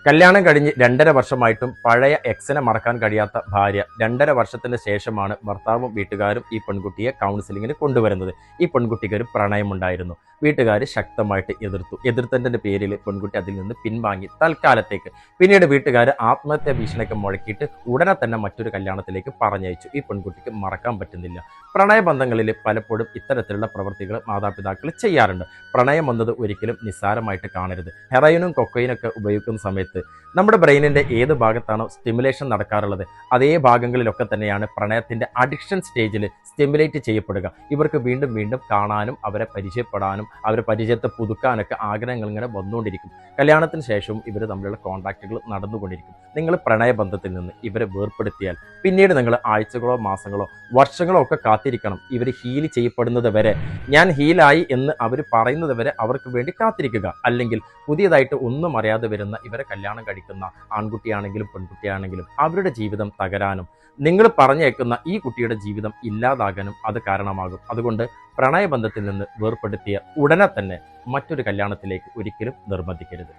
കല്യാണം കഴിഞ്ഞ് 2.5 വർഷമായിട്ടും പഴയ എക്സിനെ മറക്കാൻ കഴിയാത്ത ഭാര്യ 2.5 വർഷത്തിന് ശേഷമാണ് ഭർത്താവും വീട്ടുകാരും ഈ പെൺകുട്ടിയെ കൗൺസിലിങ്ങിന് കൊണ്ടുവരുന്നത്. ഈ പെൺകുട്ടിക്ക് ഒരു പ്രണയമുണ്ടായിരുന്നു. വീട്ടുകാർ ശക്തമായിട്ട് എതിർത്തതിൻ്റെ പേരിൽ പെൺകുട്ടി അതിൽ നിന്ന് പിൻവാങ്ങി തൽക്കാലത്തേക്ക്. പിന്നീട് വീട്ടുകാർ ആത്മഹത്യാ ഭീഷണിയൊക്കെ മുഴക്കിയിട്ട് ഉടനെ തന്നെ മറ്റൊരു കല്യാണത്തിലേക്ക് പറഞ്ഞയച്ചു. ഈ പെൺകുട്ടിക്ക് മറക്കാൻ പറ്റുന്നില്ല. പ്രണയബന്ധങ്ങളിൽ പലപ്പോഴും ഇത്തരത്തിലുള്ള പ്രവൃത്തികൾ മാതാപിതാക്കൾ ചെയ്യാറുണ്ട്. പ്രണയം എന്നത് ഒരിക്കലും നിസ്സാരമായിട്ട് കാണരുത്. ഹെറോയിനും കൊക്കൈനൊക്കെ ഉപയോഗിക്കുന്ന സമയത്ത് നമ്മുടെ ബ്രെയിനിന്റെ ഏത് ഭാഗത്താണോ സ്റ്റിമുലേഷൻ നടക്കാറുള്ളത് അതേ ഭാഗങ്ങളിലൊക്കെ തന്നെയാണ് പ്രണയത്തിന്റെ അഡിക്ഷൻ സ്റ്റേജിൽ സ്റ്റിമുലേറ്റ് ചെയ്യപ്പെടുക. ഇവർക്ക് വീണ്ടും വീണ്ടും കാണാനും അവരെ പരിചയപ്പെടാനും അവരെ പരിചയത്തെ പുതുക്കാനൊക്കെ ആഗ്രഹങ്ങൾ ഇങ്ങനെ വന്നുകൊണ്ടിരിക്കും. കല്യാണത്തിന് ശേഷവും ഇവർ തമ്മിലുള്ള കോൺടാക്റ്റുകൾ നടന്നുകൊണ്ടിരിക്കും. നിങ്ങൾ പ്രണയബന്ധത്തിൽ നിന്ന് ഇവരെ വേർപ്പെടുത്തിയാൽ പിന്നീട് നിങ്ങൾ ആഴ്ചകളോ മാസങ്ങളോ വർഷങ്ങളോ ഒക്കെ കാത്തിരിക്കണം. ഇവർ ഹീൽ ചെയ്യപ്പെടുന്നത് വരെ, ഞാൻ ഹീലായി എന്ന് അവർ പറയുന്നത് വരെ അവർക്ക് വേണ്ടി കാത്തിരിക്കുക. അല്ലെങ്കിൽ പുതിയതായിട്ട് ഒന്നും അറിയാതെ വരുന്ന ഇവരെ കല്യാണം കഴിക്കുന്ന ആൺകുട്ടിയാണെങ്കിലും പെൺകുട്ടിയാണെങ്കിലും അവരുടെ ജീവിതം തകരാനും നിങ്ങൾ പറഞ്ഞേക്കുന്ന ഈ കുട്ടിയുടെ ജീവിതം ഇല്ലാതാകാനും അത് കാരണമാകും. അതുകൊണ്ട് പ്രണയബന്ധത്തിൽ നിന്ന് വേർപ്പെടുത്തിയ ഉടനെ തന്നെ മറ്റൊരു കല്യാണത്തിലേക്ക് ഒരിക്കലും നിർബന്ധിക്കരുത്.